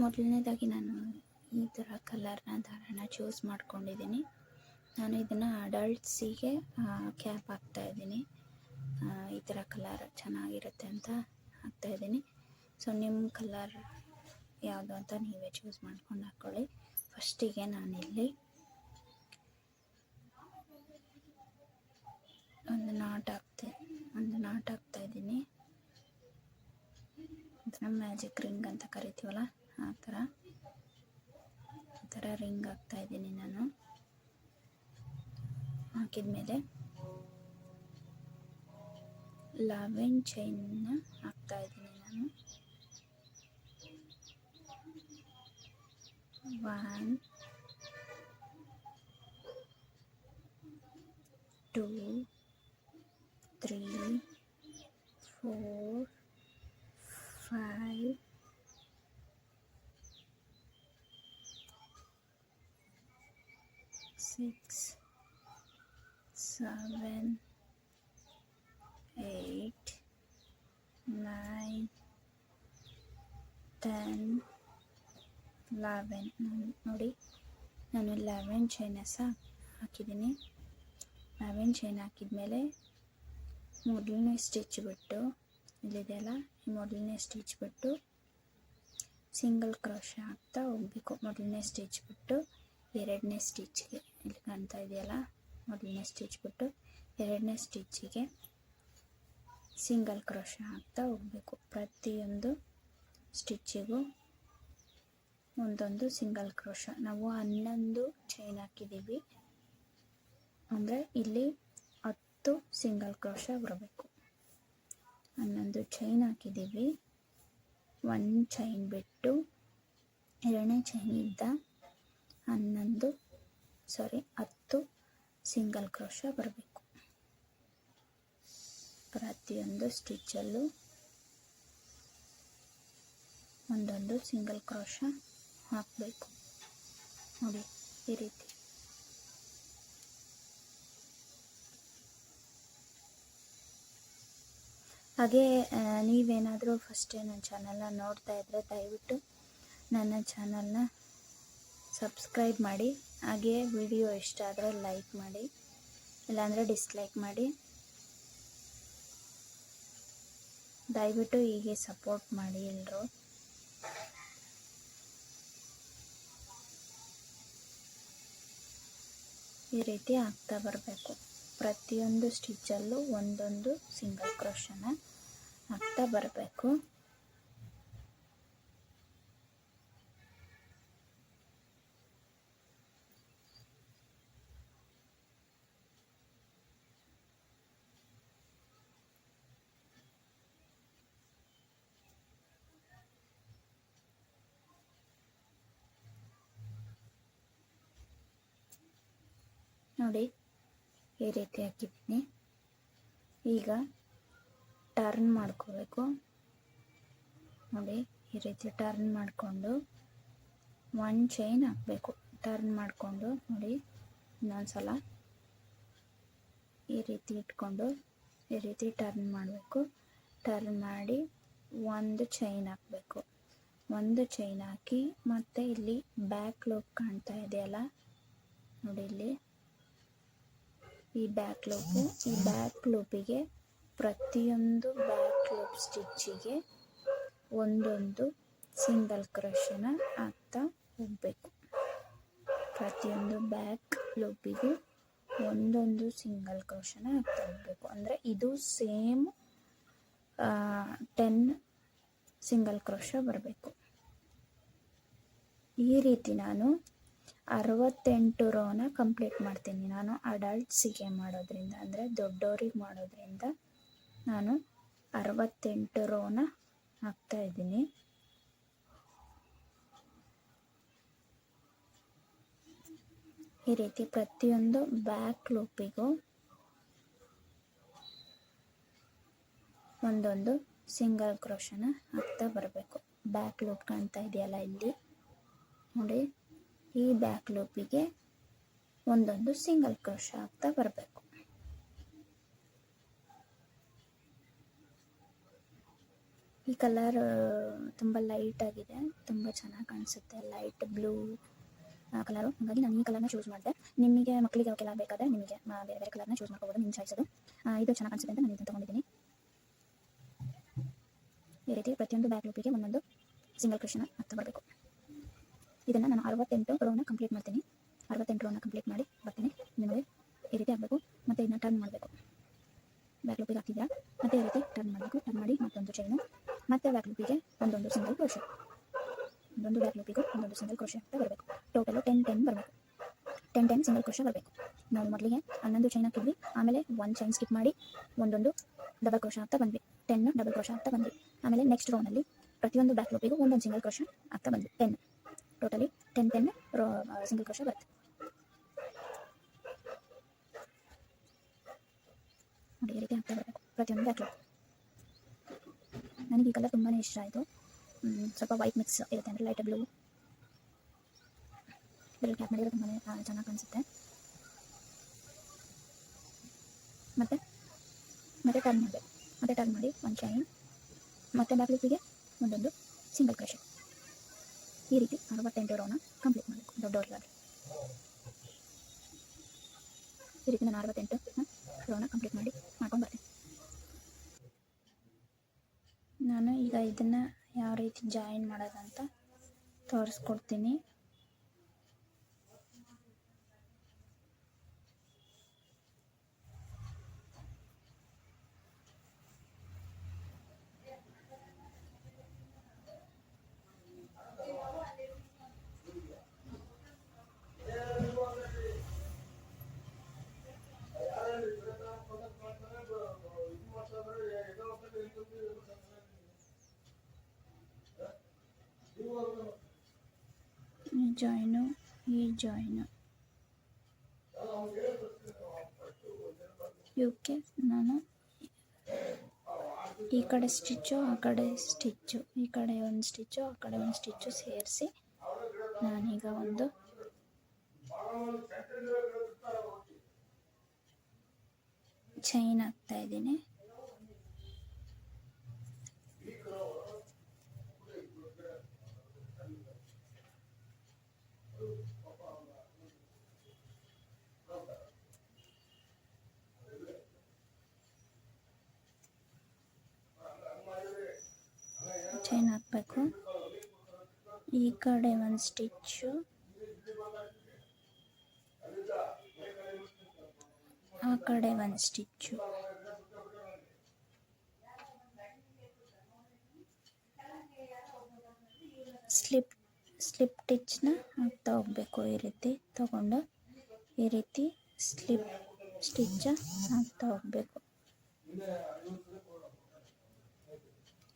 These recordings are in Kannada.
ಮೊದಲನೇದಾಗಿ ನಾನು ಈ ಥರ ದಾರನ ಚೂಸ್ ಮಾಡ್ಕೊಂಡಿದ್ದೀನಿ. ನಾನು ಇದನ್ನು ಅಡಲ್ಟ್ಸಿಗೆ ಕ್ಯಾಪ್ ಹಾಕ್ತಾಯಿದ್ದೀನಿ. ಈ ಥರ ಕಲರ್ ಚೆನ್ನಾಗಿರುತ್ತೆ ಅಂತ ಹಾಕ್ತಾಯಿದ್ದೀನಿ. ಸೊ ನಿಮ್ಮ ಕಲರ್ ಯಾವುದು ಅಂತ ನೀವೇ ಚೂಸ್ ಮಾಡ್ಕೊಂಡು ಹಾಕ್ಕೊಳ್ಳಿ. ಫಸ್ಟಿಗೆ ನಾನಿಲ್ಲಿ ಒಂದು ನಾಟ್ ಹಾಕ್ತಾಯಿದ್ದೀನಿ. ಅದನ್ನು ಮ್ಯಾಜಿಕ್ ರಿಂಗ್ ಅಂತ ಕರಿತೀವಲ್ಲ ಆ ಥರ ರಿಂಗ್ ಹಾಕ್ತಾಯಿದ್ದೀನಿ. ನಾನು ಹಾಕಿದ್ಮೇಲೆ 11 ಚೈನ್ನ ಹಾಕ್ತಾಯಿದ್ದೀನಿ. ನಾನು 1 2 3 4 5 6 7 8 9 10 11 ನೋಡಿ, ನಾನು 11 ಚೈನ್ ಹಾಕಿದ್ದೀನಿ. 11 ಚೈನ್ ಹಾಕಿದ್ಮೇಲೆ ಮೊದಲನೇ ಸ್ಟಿಚ್ ಬಿಟ್ಟು, ಇಲ್ಲಿದೆಯಲ್ಲ ಈ ಮೊದಲನೇ ಸ್ಟಿಚ್ ಬಿಟ್ಟು ಸಿಂಗಲ್ ಕ್ರೋಶೆ ಹಾಕ್ತಾ ಹೋಗಬೇಕು. ಮೊದಲನೇ ಸ್ಟಿಚ್ ಬಿಟ್ಟು ಎರಡನೇ ಸ್ಟಿಚ್ಗೆ, ಇಲ್ಲಿ ಕಾಣ್ತಾ ಇದೆಯಲ್ಲ, ಮೊದಲನೇ ಸ್ಟಿಚ್ ಬಿಟ್ಟು ಎರಡನೇ ಸ್ಟಿಚ್ಚಿಗೆ ಸಿಂಗಲ್ ಕ್ರೋಶೆ ಹಾಕ್ತಾ ಹೋಗಬೇಕು. ಪ್ರತಿಯೊಂದು ಸ್ಟಿಚ್ಚಿಗೂ ಒಂದೊಂದು ಸಿಂಗಲ್ ಕ್ರೋಶ. ನಾವು 11 ಚೈನ್ ಹಾಕಿದ್ದೀವಿ ಅಂದರೆ ಇಲ್ಲಿ 10 ಸಿಂಗಲ್ ಕ್ರೋಶ ಬರಬೇಕು. 11 ಚೈನ್ ಹಾಕಿದ್ದೀವಿ, 1 ಚೈನ್ ಬಿಟ್ಟು ಎರಡನೇ ಚೈನಿಂದ 10 ಸಿಂಗಲ್ ಕ್ರೋಶ ಬರಬೇಕು. ಪ್ರತಿಯೊಂದು ಸ್ಟಿಚ್ಚಲ್ಲೂ ಒಂದೊಂದು ಸಿಂಗಲ್ ಕ್ರೋಶ ಹಾಕಬೇಕು. ನೋಡಿ ಈ ರೀತಿ. ಹಾಗೆ ನೀವೇನಾದರೂ ಫಸ್ಟೇ ನನ್ನ ಚಾನಲ್ನ ನೋಡ್ತಾ ಇದ್ದರೆ ದಯವಿಟ್ಟು ನನ್ನ ಚಾನಲ್ನ ಸಬ್ಸ್ಕ್ರೈಬ್ ಮಾಡಿ. ಹಾಗೆ ವಿಡಿಯೋ ಇಷ್ಟ ಆದರೆ ಲೈಕ್ ಮಾಡಿ, ಇಲ್ಲಾಂದರೆ ಡಿಸ್ಲೈಕ್ ಮಾಡಿ. ದಯವಿಟ್ಟು ಹೀಗೆ ಸಪೋರ್ಟ್ ಮಾಡಿ ಎಲ್ಲರೂ. ಈ ರೀತಿ ಆಗ್ತಾ ಬರಬೇಕು. ಪ್ರತಿಯೊಂದು ಸ್ಟಿಚ್ಚಲ್ಲೂ ಒಂದೊಂದು ಸಿಂಗಲ್ ಕ್ರೋಶನ ಹಾಕ್ತಾ ಬರಬೇಕು. ನೋಡಿ ಈ ರೀತಿ ಹಾಕಿದ್ದೀನಿ. ಈಗ ಟರ್ನ್ ಮಾಡ್ಕೋಬೇಕು. ನೋಡಿ ಈ ರೀತಿ ಟರ್ನ್ ಮಾಡಿಕೊಂಡು 1 ಚೈನ್ ಹಾಕಬೇಕು. ಟರ್ನ್ ಮಾಡಿಕೊಂಡು ನೋಡಿ, ಇನ್ನೊಂದ್ಸಲ ಈ ರೀತಿ ಇಟ್ಕೊಂಡು ಈ ರೀತಿ ಟರ್ನ್ ಮಾಡಬೇಕು. ಟರ್ನ್ ಮಾಡಿ 1 ಚೈನ್ ಹಾಕಬೇಕು. 1 ಚೈನ್ ಹಾಕಿ ಮತ್ತೆ ಇಲ್ಲಿ ಬ್ಯಾಕ್ ಲೂಪ್ ಕಾಣ್ತಾ ಇದೆಯಲ್ಲ ನೋಡಿ, ಇಲ್ಲಿ ಈ ಬ್ಯಾಕ್ ಲೂಪಿಗೆ ಪ್ರತಿಯೊಂದು ಬ್ಯಾಕ್ ಲೂಪ್ ಸ್ಟಿಚ್ಚಿಗೆ ಒಂದೊಂದು ಸಿಂಗಲ್ ಕ್ರೋಶನ ಹಾಕ್ತಾ ಹೋಗಬೇಕು. ಪ್ರತಿಯೊಂದು ಬ್ಯಾಕ್ ಲೂಪಿಗೂ ಒಂದೊಂದು ಸಿಂಗಲ್ ಕ್ರೋಶನ ಹಾಕ್ತಾ ಹೋಗಬೇಕು. ಅಂದರೆ ಇದು ಸೇಮ್ 10 ಸಿಂಗಲ್ ಕ್ರೋಶ ಬರಬೇಕು. ಈ ರೀತಿ ನಾನು 68 ರೋನ ಕಂಪ್ಲೀಟ್ ಮಾಡ್ತೀನಿ. ನಾನು ಅಡಲ್ಟ್ಸಿಗೆ ಮಾಡೋದ್ರಿಂದ, ಅಂದರೆ ದೊಡ್ಡೋರಿಗೆ ಮಾಡೋದ್ರಿಂದ ನಾನು 68 ರೋನ ಹಾಕ್ತಾ ಇದ್ದೀನಿ. ಈ ರೀತಿ ಪ್ರತಿಯೊಂದು ಬ್ಯಾಕ್ ಲೂಪಿಗೂ ಒಂದೊಂದು ಸಿಂಗಲ್ ಕ್ರೋಶನ ಹಾಕ್ತಾ ಬರಬೇಕು. ಬ್ಯಾಕ್ ಲೂಪ್ ಕಾಣ್ತಾ ಇದೆಯಲ್ಲ ಇಲ್ಲಿ ನೋಡಿ, ಈ ಬ್ಯಾಕ್ ಲೂಪಿಗೆ ಒಂದೊಂದು ಸಿಂಗಲ್ ಕ್ರೋಶ ಹಾಕ್ತಾ ಬರಬೇಕು. ಈ ಕಲರ್ ತುಂಬ ಲೈಟ್ ಆಗಿದೆ, ತುಂಬ ಚೆನ್ನಾಗಿ ಕಾಣಿಸುತ್ತೆ, ಲೈಟ್ ಬ್ಲೂ ಕಲರು. ಹಾಗಾಗಿ ನಾನು ಈ ಕಲರ್ನ ಚೂಸ್ ಮಾಡಿದೆ. ನಿಮಗೆ ಮಕ್ಕಳಿಗೆ ಯಾವ ಕಲರ್ ಬೇಕಾದರೆ ನಿಮಗೆ ಬೇರೆ ಬೇರೆ ಕಲರ್ನ ಚೂಸ್ ಮಾಡ್ಕೋಬೋದು, ನಿಮ್ಮ ಚಾಯ್ಸ್ ಅದು. ಇದು ಚೆನ್ನಾಗಿ ಕಾಣಿಸುತ್ತೆ ಅಂತ ನಾನು ಇದನ್ನು ತೊಗೊಂಡಿದ್ದೀನಿ. ಈ ರೀತಿ ಪ್ರತಿಯೊಂದು ಬ್ಯಾಕ್ ಲೂಪಿಗೆ ಒಂದೊಂದು ಸಿಂಗಲ್ ಕ್ರೋಶನ ಹಾಕ್ತಾ ಬರಬೇಕು. ಇದನ್ನು ನಾನು 68 ರೋನ ಕಂಪ್ಲೀಟ್ ಮಾಡ್ತೀನಿ. 68 ರೋನ ಕಂಪ್ಲೀಟ್ ಮಾಡಿ ಬರ್ತೀನಿ. ನಿಮಗೆ ಈ ರೀತಿ ಆಗಬೇಕು. ಮತ್ತು ಇದನ್ನ ಟರ್ನ್ ಮಾಡಬೇಕು. ಬ್ಯಾಕ್ ಲೂಪಿಗೆ ಹಾಕಿದ್ದೀರಾ, ಮತ್ತು ಈ ರೀತಿ ಟರ್ನ್ ಮಾಡಬೇಕು. ಟರ್ನ್ ಮಾಡಿ ಮತ್ತೊಂದು ಚೈನು, ಮತ್ತು ಬ್ಯಾಕ್ ಲೂಪಿಗೆ ಒಂದೊಂದು ಸಿಂಗಲ್ ಕ್ರೋಶೆ, ಒಂದೊಂದು ಬ್ಯಾಕ್ ಲೂಪಿಗೂ ಒಂದೊಂದು ಸಿಂಗಲ್ ಕ್ರೋಶೆ ಅಂತ ಬರಬೇಕು. ಟೋಟಲು 10 ಬರಬೇಕು. 10 ಸಿಂಗಲ್ ಕ್ರೋಶೆ ಬರಬೇಕು. ನಾವು ಮೊದಲಿಗೆ 11 ಚೈನ್ ಹಾಕಿದ್ವಿ, ಆಮೇಲೆ 1 ಚೈನ್ ಸ್ಕಿಪ್ ಮಾಡಿ ಒಂದೊಂದು ಡಬಲ್ ಕ್ರೋಶೆ ಆಗ್ತಾ ಬಂದ್ವಿ. 10 ಡಬಲ್ ಕ್ರೋಶೆ ಆಗ್ತಾ ಬಂದ್ವಿ. ಆಮೇಲೆ ನೆಕ್ಸ್ಟ್ ರೋನಲ್ಲಿ ಪ್ರತಿಯೊಂದು ಬ್ಯಾಕ್ ಲೂಪಿಗೂ ಒಂದೊಂದು ಸಿಂಗಲ್ ಕ್ರೋಶೆ ಆಗ್ತಾ ಬಂದ್ವಿ. 10 ಟೋಟಲಿ 10 ಸಿಂಗಲ್ ಕ್ರೋಶೆ ಬರುತ್ತೆ. ನೋಡಿ, ಈ ರೀತಿ ಆಗ್ತಾ ಬರಬೇಕು ಪ್ರತಿಯೊಂದು ಬ್ಯಾಕ್ ಲೂಪ್. ನನಗೆ ಈ ಕಲರ್ ತುಂಬಾ ಇಷ್ಟ ಆಯಿತು. ಸ್ವಲ್ಪ ವೈಟ್ ಮಿಕ್ಸ್ ಇರುತ್ತೆ, ಅಂದರೆ ಲೈಟ್ ಬ್ಲೂ. ಇದರಲ್ಲಿ ಕ್ಯಾಪ್ ಮಾಡಿದರೆ ತುಂಬಾ ಚೆನ್ನಾಗಿ ಕಾಣಿಸುತ್ತೆ. ಮತ್ತೆ ಟರ್ನ್ ಮಾಡಬೇಕು. ಮತ್ತೆ ಟರ್ನ್ ಮಾಡಿ 1 ಚೈನ್, ಮತ್ತು ಬ್ಯಾಕ್ ಲೂಪಿಗೆ ಒಂದೊಂದು ಸಿಂಗಲ್ ಕ್ರೋಶೆ. ಈ ರೀತಿ 68 ರೋನ ಕಂಪ್ಲೀಟ್ ಮಾಡಬೇಕು ದೊಡ್ಡವರಿಗಾಗಿ. ಈ ರೀತಿ ನಾನು 68 ರೋನ ಕಂಪ್ಲೀಟ್ ಮಾಡಿ ಮಾಡ್ಕೊಂಡು ಬರ್ತೀನಿ. ನಾನು ಈಗ ಇದನ್ನು ಯಾವ ರೀತಿ ಜಾಯಿನ್ ಮಾಡೋದಂತ ತೋರಿಸ್ಕೊಡ್ತೀನಿ. ಈ ಜಾಯಿನು ಇವಕ್ಕೆ ನಾನು ಈ ಕಡೆ ಸ್ಟಿಚ್ಚು, ಆ ಕಡೆ ಸ್ಟಿಚ್ಚು, ಈ ಕಡೆ ಒಂದು ಸ್ಟಿಚ್ಚು, ಆ ಕಡೆ ಒಂದು ಸ್ಟಿಚ್ಚು ಸೇರಿಸಿ ನಾನೀಗ ಒಂದು ಚೈನ್ ಹಾಕ್ತಾ ಇದ್ದೀನಿ. ಚೈನ್ ಹಾಕಬೇಕು. ಈ ಕಡೆ ಒಂದು ಸ್ಟಿಚ್ಚು, ಆ ಕಡೆ ಒಂದು ಸ್ಟಿಚ್ಚು, ಸ್ಲಿಪ್ ಸ್ಟಿಚ್ನ ಹಾಕ್ತಾ ಹೋಗಬೇಕು. ಈ ರೀತಿ ತಗೊಂಡು ಈ ರೀತಿ ಸ್ಲಿಪ್ ಸ್ಟಿಚ್ ಹಾಕ್ತಾ ಹೋಗಬೇಕು.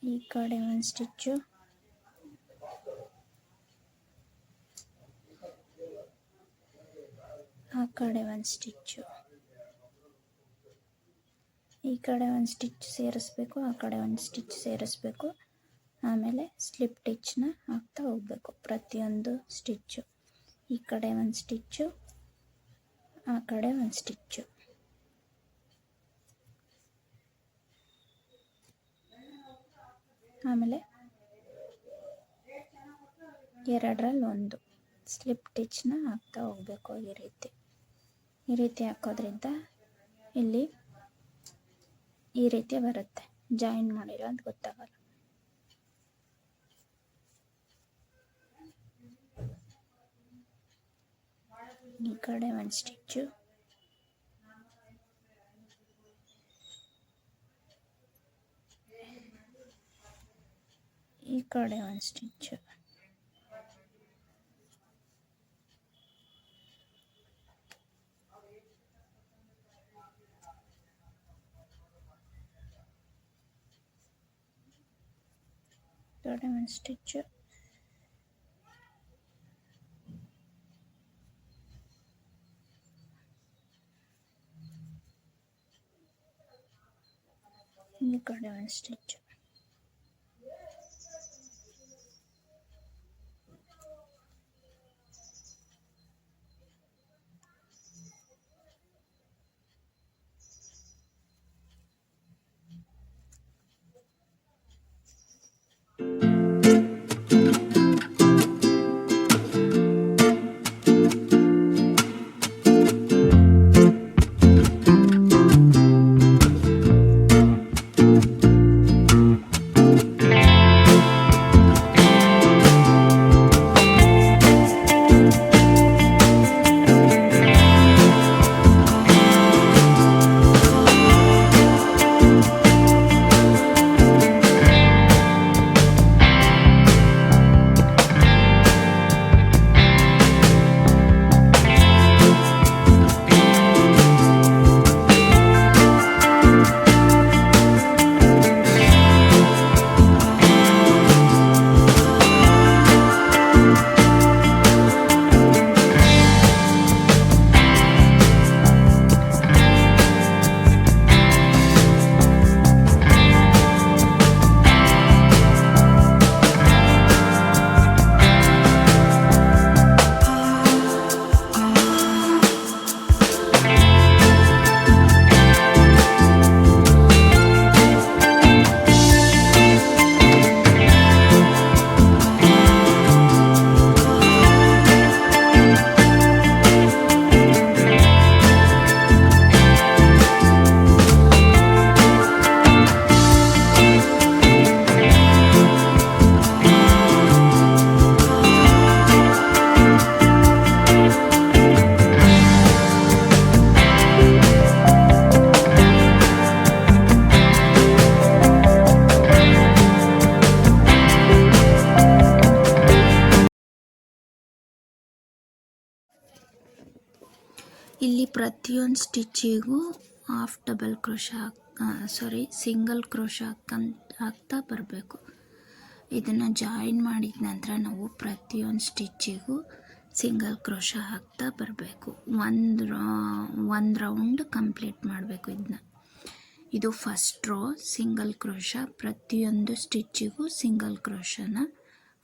ಈ ಕಡೆ ಒಂದು ಸ್ಟಿಚ್ಚು, ಆ ಕಡೆ ಒಂದು ಸ್ಟಿಚ್ಚು, ಈ ಕಡೆ ಒಂದು ಸ್ಟಿಚ್ ಸೇರಿಸ್ಬೇಕು, ಆ ಕಡೆ ಒಂದು ಸ್ಟಿಚ್ ಸೇರಿಸ್ಬೇಕು. ಆಮೇಲೆ ಸ್ಲಿಪ್ ಸ್ಟಿಚ್ನ ಹಾಕ್ತಾ ಹೋಗಬೇಕು ಪ್ರತಿಯೊಂದು ಸ್ಟಿಚ್ಚು. ಈ ಕಡೆ ಒಂದು ಸ್ಟಿಚ್ಚು, ಆ ಕಡೆ ಒಂದು ಸ್ಟಿಚ್ಚು. ಆಮೇಲೆ ಎರಡರಲ್ಲಿ ಒಂದು ಸ್ಲಿಪ್ ಸ್ಟಿಚ್ನ ಹಾಕ್ತಾ ಹೋಗಬೇಕು. ಈ ರೀತಿ ಹಾಕೋದ್ರಿಂದ ಇಲ್ಲಿ ಈ ರೀತಿ ಬರುತ್ತೆ. ಜಾಯಿನ್ ಮಾಡಿರೋದು ಗೊತ್ತಾಗಲ್ಲ. ಈ ಕಡೆ ಒಂದು ಸ್ಟಿಚ್ಚು, ಈ ಕಡೆ ಒಂದು ಸ್ಟಿಚ್ಚು, ಕಡೆ ಒಂದು ಸ್ಟಿಚ್ಚು, ಈ ಕಡೆ ಒಂದು ಸ್ಟಿಚ್ಚು. ಇಲ್ಲಿ ಪ್ರತಿಯೊಂದು ಸ್ಟಿಚ್ಚಿಗೂ half double crochet single crochet ಹಾಕ್ತಾ ಬರಬೇಕು. ಇದನ್ನು ಜಾಯಿನ್ ಮಾಡಿದ ನಂತರ ನಾವು ಪ್ರತಿಯೊಂದು ಸ್ಟಿಚ್ಚಿಗೂ ಸಿಂಗಲ್ ಕ್ರೋಶ ಹಾಕ್ತಾ ಬರಬೇಕು. ಒಂದು ರೌಂಡ್ ಕಂಪ್ಲೀಟ್ ಮಾಡಬೇಕು. ಇದು ಫಸ್ಟ್ ರೋ ಸಿಂಗಲ್ ಕ್ರೋಶ, ಪ್ರತಿಯೊಂದು ಸ್ಟಿಚ್ಚಿಗೂ ಸಿಂಗಲ್ ಕ್ರೋಶನ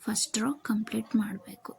ಫಸ್ಟ್ ರೋ ಕಂಪ್ಲೀಟ್ ಮಾಡಬೇಕು.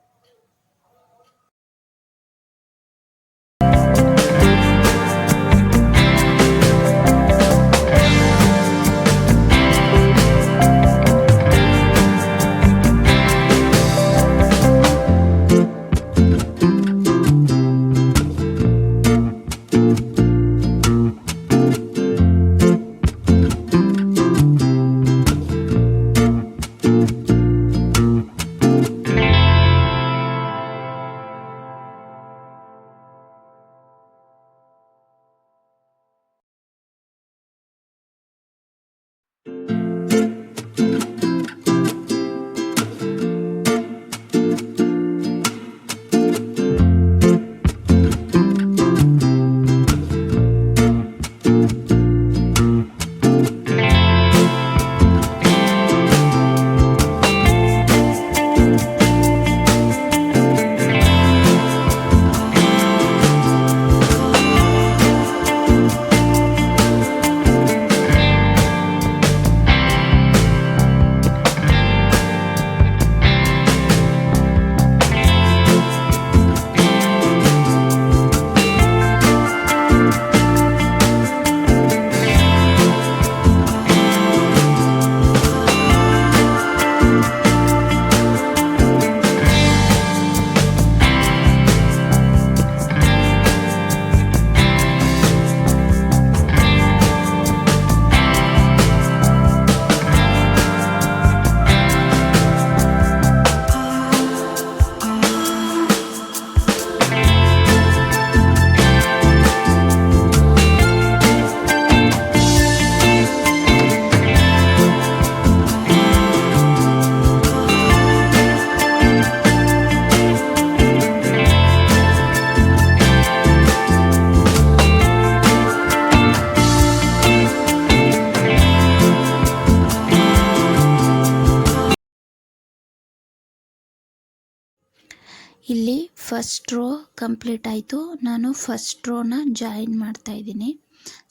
ಇಲ್ಲಿ ಫಸ್ಟ್ ರೋ ಕಂಪ್ಲೀಟ್ ಆಯಿತು. ನಾನು ಫಸ್ಟ್ ರೋನ ಜಾಯಿನ್ ಮಾಡ್ತಾ ಇದ್ದೀನಿ.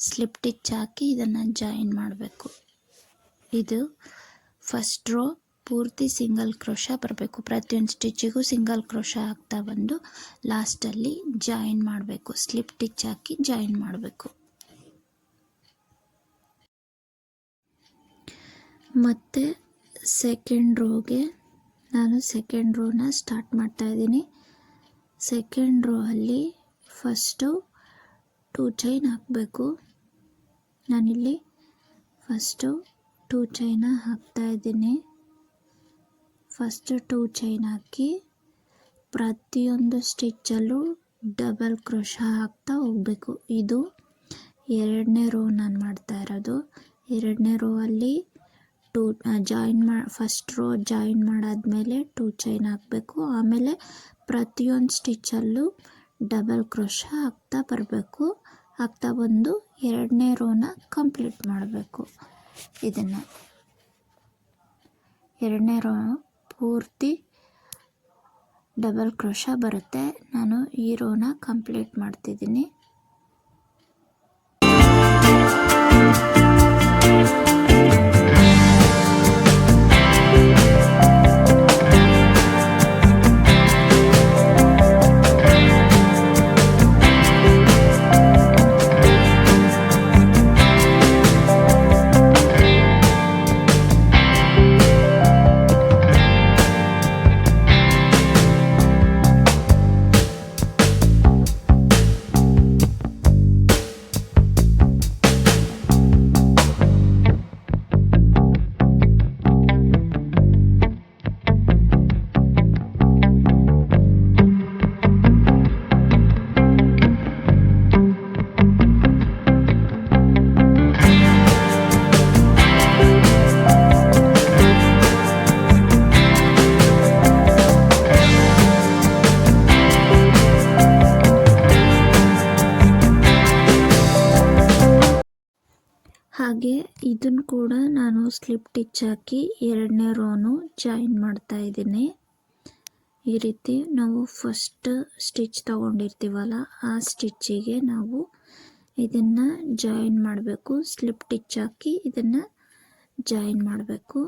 ಸ್ಲಿಪ್ ಸ್ಟಿಚ್ ಹಾಕಿ ಇದನ್ನು ಜಾಯಿನ್ ಮಾಡಬೇಕು. ಇದು ಫಸ್ಟ್ ರೋ ಪೂರ್ತಿ ಸಿಂಗಲ್ ಕ್ರೋಶ ಬರಬೇಕು. ಪ್ರತಿಯೊಂದು ಸ್ಟಿಚ್ಚಿಗೂ ಸಿಂಗಲ್ ಕ್ರೋಶ ಹಾಕ್ತಾ ಬಂದು ಲಾಸ್ಟಲ್ಲಿ ಜಾಯಿನ್ ಮಾಡಬೇಕು. ಸ್ಲಿಪ್ ಸ್ಟಿಚ್ ಹಾಕಿ ಜಾಯಿನ್ ಮಾಡಬೇಕು. ಮತ್ತು ಸೆಕೆಂಡ್ ರೋಗೆ ನಾನು ಸೆಕೆಂಡ್ ರೋನ ಸ್ಟಾರ್ಟ್ ಮಾಡ್ತಾ ಇದ್ದೀನಿ. ಸೆಕೆಂಡ್ ರೋ ಅಲ್ಲಿ ಫಸ್ಟು 2 ಚೈನ್ ಹಾಕಬೇಕು. ನಾನಿಲ್ಲಿ ಫಸ್ಟು 2 ಚೈನ ಹಾಕ್ತಾ ಇದ್ದೀನಿ. ಫಸ್ಟ್ 2 ಚೈನ್ ಹಾಕಿ ಪ್ರತಿಯೊಂದು ಸ್ಟಿಚ್ಚಲ್ಲೂ ಡಬಲ್ ಕ್ರೋಶ ಹಾಕ್ತಾ ಹೋಗಬೇಕು. ಇದು ಎರಡನೇ ರೋ ನಾನು ಮಾಡ್ತಾ ಇರೋದು. ಎರಡನೇ ರೋ ಅಲ್ಲಿ ಫಸ್ಟ್ ರೋ ಜಾಯಿನ್ ಮಾಡಾದ್ಮೇಲೆ 2 ಚೈನ್ ಹಾಕಬೇಕು. ಆಮೇಲೆ ಪ್ರತಿಯೊಂದು ಸ್ಟಿಚ್ಚಲ್ಲೂ ಡಬಲ್ ಕ್ರೋಶ ಹಾಕ್ತಾ ಬರಬೇಕು. ಹಾಕ್ತಾ ಬಂದು ಎರಡನೇ ರೋನ ಕಂಪ್ಲೀಟ್ ಮಾಡಬೇಕು. ಇದನ್ನು ಎರಡನೇ ರೋ ಪೂರ್ತಿ ಡಬಲ್ ಕ್ರೋಶ ಬರುತ್ತೆ. ನಾನು ಈ ರೋನ ಕಂಪ್ಲೀಟ್ ಮಾಡ್ತಿದ್ದೀನಿ. ಸ್ಲಿಪ್ ಟಿಚ್ ಹಾಕಿ ಎರಡನೇ ರೋನು ಜಾಯಿನ್ ಮಾಡ್ತಾ ಇದ್ದೀನಿ. ಈ ರೀತಿ ನಾವು ಫಸ್ಟ್ ಸ್ಟಿಚ್ ತಗೊಂಡಿರ್ತೀವಲ್ಲ ಆ ಸ್ಟಿಚ್ಚಿಗೆ ನಾವು ಇದನ್ನು ಜಾಯಿನ್ ಮಾಡಬೇಕು. ಸ್ಲಿಪ್ ಟಿಚ್ ಹಾಕಿ ಇದನ್ನು ಜಾಯಿನ್ ಮಾಡಬೇಕು.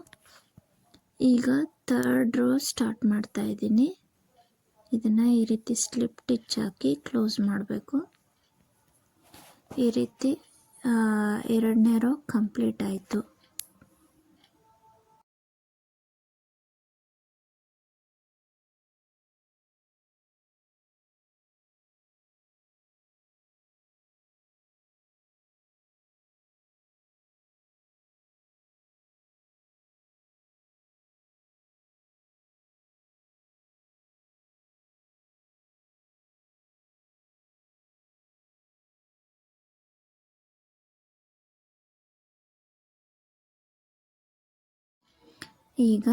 ಈಗ ಥರ್ಡ್ ರೋ ಸ್ಟಾರ್ಟ್ ಮಾಡ್ತಾ ಇದ್ದೀನಿ. ಇದನ್ನು ಈ ರೀತಿ ಸ್ಲಿಪ್ ಟಿಚ್ ಹಾಕಿ ಕ್ಲೋಸ್ ಮಾಡಬೇಕು. ಈ ರೀತಿ ಎರಡನೇ ರೋ ಕಂಪ್ಲೀಟ್ ಆಯಿತು. ಈಗ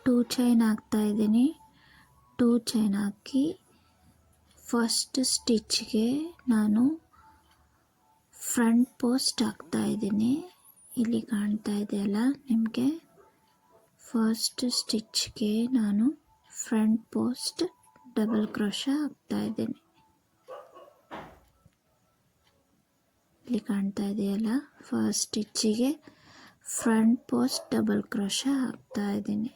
2 ಚೈನ್ ಹಾಕ್ತಾ ಇದ್ದೀನಿ. 2 ಚೈನ್ ಹಾಕಿ ಫಸ್ಟ್ ಸ್ಟಿಚ್ಗೆ ನಾನು ಫ್ರಂಟ್ ಪೋಸ್ಟ್ ಹಾಕ್ತಾ ಇದ್ದೀನಿ. ಇಲ್ಲಿ ಕಾಣ್ತಾ ಇದೆಯಲ್ಲ ನಿಮಗೆ, ಫಸ್ಟ್ ಸ್ಟಿಚ್ಗೆ ನಾನು ಫ್ರಂಟ್ ಪೋಸ್ಟ್ ಡಬಲ್ ಕ್ರೋಶಾ ಹಾಕ್ತಾ ಇದ್ದೀನಿ. ಇಲ್ಲಿ ಕಾಣ್ತಾ ಇದೆಯಲ್ಲ, ಫಸ್ಟ್ ಸ್ಟಿಚ್ಚಿಗೆ ಫ್ರಂಟ್ ಪೋಸ್ಟ್ ಡಬಲ್ ಕ್ರೋಶಾ ಹಾಕ್ತಾ ಇದ್ದೀನಿ.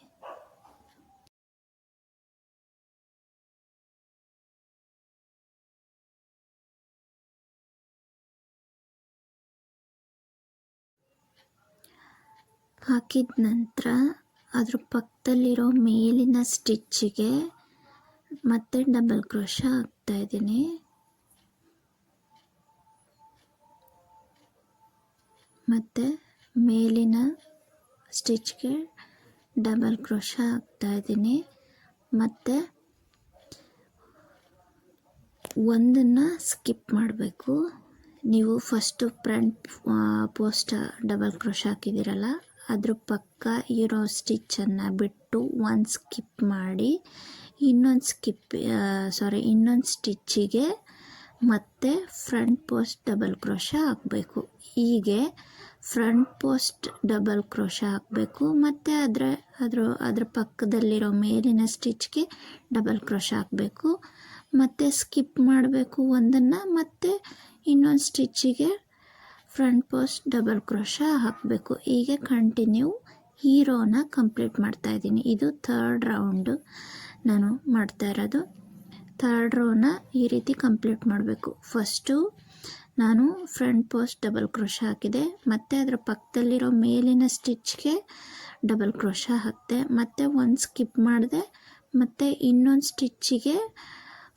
ಹಾಕಿದ ನಂತರ ಅದ್ರ ಪಕ್ಕದಲ್ಲಿರೋ ಮೇಲಿನ ಸ್ಟಿಚ್ಚಿಗೆ ಮತ್ತೆ ಡಬಲ್ ಕ್ರೋಶಾ ಹಾಕ್ತಾ ಇದ್ದೀನಿ. ಮತ್ತು ಮೇಲಿನ ಸ್ಟಿಚ್ಗೆ ಡಬಲ್ ಕ್ರೋಶಾ ಹಾಕ್ತಾ ಇದ್ದೀನಿ. ಮತ್ತು ಒಂದನ್ನು ಸ್ಕಿಪ್ ಮಾಡಬೇಕು. ನೀವು first front post double crochet ಹಾಕಿದ್ದೀರಲ್ಲ, ಅದ್ರ ಪಕ್ಕ ಇರೋ ಸ್ಟಿಚ್ಚನ್ನು ಬಿಟ್ಟು ಒಂದು ಸ್ಕಿಪ್ ಮಾಡಿ ಇನ್ನೊಂದು ಸ್ಟಿಚ್ಚಿಗೆ ಮತ್ತೆ ಫ್ರಂಟ್ ಪೋಸ್ಟ್ ಡಬಲ್ ಕ್ರೋಶಾ ಹಾಕಬೇಕು. ಹೀಗೆ ಫ್ರಂಟ್ ಪೋಸ್ಟ್ ಡಬಲ್ ಕ್ರೋಶಾ ಹಾಕಬೇಕು. ಮತ್ತು ಅದ್ರ ಪಕ್ಕದಲ್ಲಿರೋ ಮೇಲಿನ ಸ್ಟಿಚ್ಗೆ ಡಬಲ್ ಕ್ರೋಶಾ ಹಾಕಬೇಕು. ಮತ್ತು ಸ್ಕಿಪ್ ಮಾಡಬೇಕು ಒಂದನ್ನು, ಮತ್ತು ಇನ್ನೊಂದು ಸ್ಟಿಚ್ಚಿಗೆ ಫ್ರಂಟ್ ಪೋಸ್ಟ್ ಡಬಲ್ ಕ್ರೋಶಾ ಹಾಕಬೇಕು. ಹೀಗೆ ಕಂಟಿನ್ಯೂ ಈ ರೋನ ಕಂಪ್ಲೀಟ್ ಮಾಡ್ತಾ ಇದ್ದೀನಿ. ಇದು ಥರ್ಡ್ ರೌಂಡು ನಾನು ಮಾಡ್ತಾ ಇರೋದು. ಥರ್ಡ್ ರೋನ ಈ ರೀತಿ ಕಂಪ್ಲೀಟ್ ಮಾಡಬೇಕು. ಫಸ್ಟು ನಾನು ಫ್ರಂಟ್ ಪೋಸ್ಟ್ ಡಬಲ್ ಕ್ರೋಶಾ ಹಾಕಿದೆ, ಮತ್ತು ಅದರ ಪಕ್ಕದಲ್ಲಿರೋ ಮೇಲಿನ ಸ್ಟಿಚ್ಗೆ ಡಬಲ್ ಕ್ರೋಶಾ ಹಾಕಿದೆ, ಮತ್ತು ಒಂದು ಸ್ಕಿಪ್ ಮಾಡಿದೆ, ಮತ್ತು ಇನ್ನೊಂದು ಸ್ಟಿಚ್ಚಿಗೆ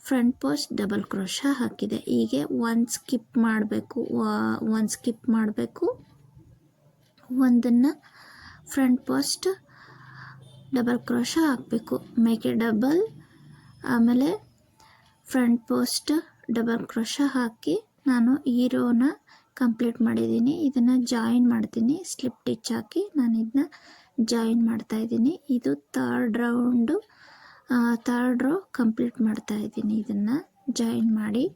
ಫ್ರಂಟ್ ಪೋಸ್ಟ್ ಡಬಲ್ ಕ್ರೋಶಾ ಹಾಕಿದೆ. ಹೀಗೆ ಒಂದು ಸ್ಕಿಪ್ ಮಾಡಬೇಕು, ಒಂದನ್ನು ಫ್ರಂಟ್ ಪೋಸ್ಟ್ ಡಬಲ್ ಕ್ರೋಶಾ ಹಾಕಬೇಕು. ಮೇಕೆ ಡಬಲ್, ಆಮೇಲೆ ಫ್ರಂಟ್ ಪೋಸ್ಟ್ ಡಬಲ್ ಕ್ರೋಶಾ ಹಾಕಿ ನಾನು ಈ ರೋನ ಕಂಪ್ಲೀಟ್ ಮಾಡಿದ್ದೀನಿ. ಇದನ್ನು ಜಾಯಿನ್ ಮಾಡ್ತೀನಿ. ಸ್ಲಿಪ್ ಟಿಚ್ ಹಾಕಿ ನಾನು ಇದನ್ನ ಜಾಯಿನ್ ಮಾಡ್ತಾಯಿದ್ದೀನಿ. ಇದು ಥರ್ಡ್ ರೋ ಕಂಪ್ಲೀಟ್ ಮಾಡ್ತಾಯಿದ್ದೀನಿ. ಇದನ್ನು ಜಾಯಿನ್ ಮಾಡಿ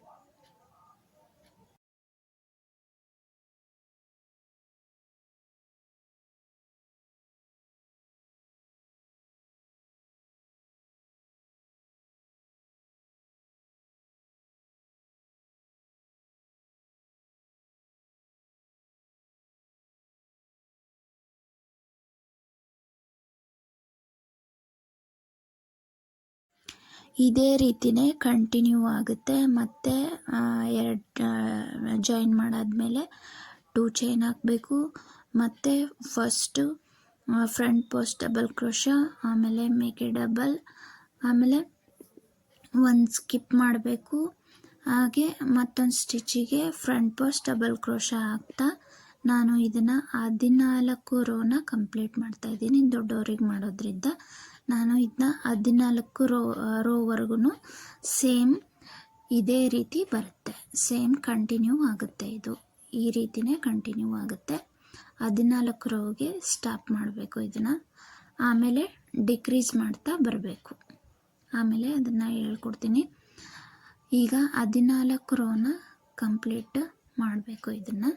ಇದೇ ರೀತಿಯೇ ಕಂಟಿನ್ಯೂ ಆಗುತ್ತೆ. ಮತ್ತು ಜಾಯಿನ್ ಮಾಡಾದಮೇಲೆ 2 ಚೈನ್ ಹಾಕಬೇಕು. ಮತ್ತು first front post double crochet, ಆಮೇಲೆ ಮೇಕೆ ಡಬಲ್, ಆಮೇಲೆ ಒಂದು ಸ್ಕಿಪ್ ಮಾಡಬೇಕು. ಹಾಗೆ ಮತ್ತೊಂದು ಸ್ಟಿಚ್ಚಿಗೆ ಫ್ರಂಟ್ ಪೋಸ್ಟ್ ಡಬಲ್ ಕ್ರೋಶಾ ಹಾಕ್ತಾ ನಾನು ಇದನ್ನು 14 ರೋನ ಕಂಪ್ಲೀಟ್ ಮಾಡ್ತಾಯಿದ್ದೀನಿ. ದೊಡ್ಡವರಿಗೆ ಮಾಡೋದ್ರಿಂದ ನಾನು ಇದನ್ನ 14 ರೋವರೆಗೂ ಸೇಮ್ ಇದೇ ರೀತಿ ಬರುತ್ತೆ. ಸೇಮ್ ಕಂಟಿನ್ಯೂ ಆಗುತ್ತೆ. ಇದು ಈ ರೀತಿಯೇ ಕಂಟಿನ್ಯೂ ಆಗುತ್ತೆ. 14 ರೋಗೆ ಸ್ಟಾಪ್ ಮಾಡಬೇಕು ಇದನ್ನು. ಆಮೇಲೆ ಡಿಕ್ರೀಸ್ ಮಾಡ್ತಾ ಬರಬೇಕು. ಆಮೇಲೆ ಅದನ್ನು ಹೇಳ್ಕೊಡ್ತೀನಿ. ಈಗ 14 ರೋನ ಕಂಪ್ಲೀಟ್ ಮಾಡಬೇಕು ಇದನ್ನು.